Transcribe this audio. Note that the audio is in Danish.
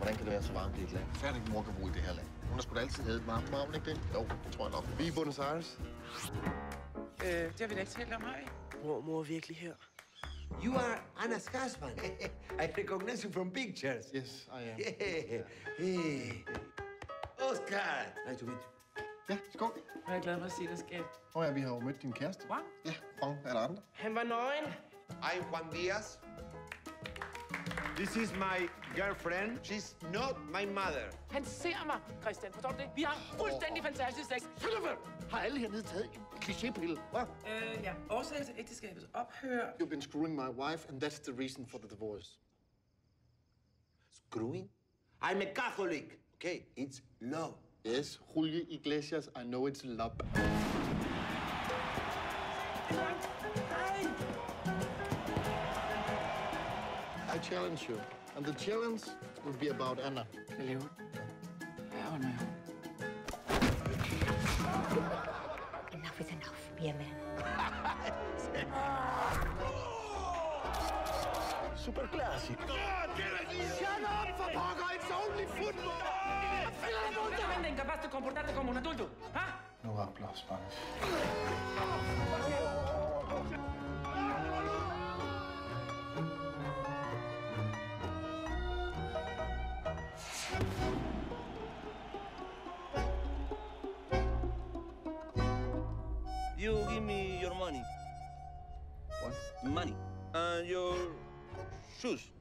Hvordan kan det være så varmt i et land? Færdig mor kan bo i det her land. Hun har sgu da altid havde et varmt, ikke det? Jo, det tror jeg nok. Vi er i Buenos Aires. Det har vi da ikke talt om, har vi? Mor er virkelig her. You are Anna Skarsman. I recognize you from pictures. Yes, I am. Yeah. Hey. Oscar. Nice to meet you. Ja, skål. Jeg er glad for at se dig, skat. Ja, vi har jo mødt din kæreste. Juan? Ja, Juan. Er der andre? Han var nøgen. I'm Juan Diaz. This is my girlfriend. She's not my mother. Han ser mig, Christian. Forstår du det? Vi har fuldstændig fantastisk sex. Har alle hernede taget en klichépille? Ja. Årsag til ægteskabets ophør. You've been screwing my wife, and that's the reason for the divorce. Screwing? I'm a Catholic. Okay, it's love. Yes, Julio Iglesias, I know it's love. I challenge you, and the challenge will be about Anna. Hvad laver du? Hvad under jeg? Enough is enough, be a man. Super classic. Shut up, for pokker! It's only football! Solamente incapaz de comportarte como un adulto, ¿ah? No hablo Spanish. You give me your money. What? Money. And your shoes.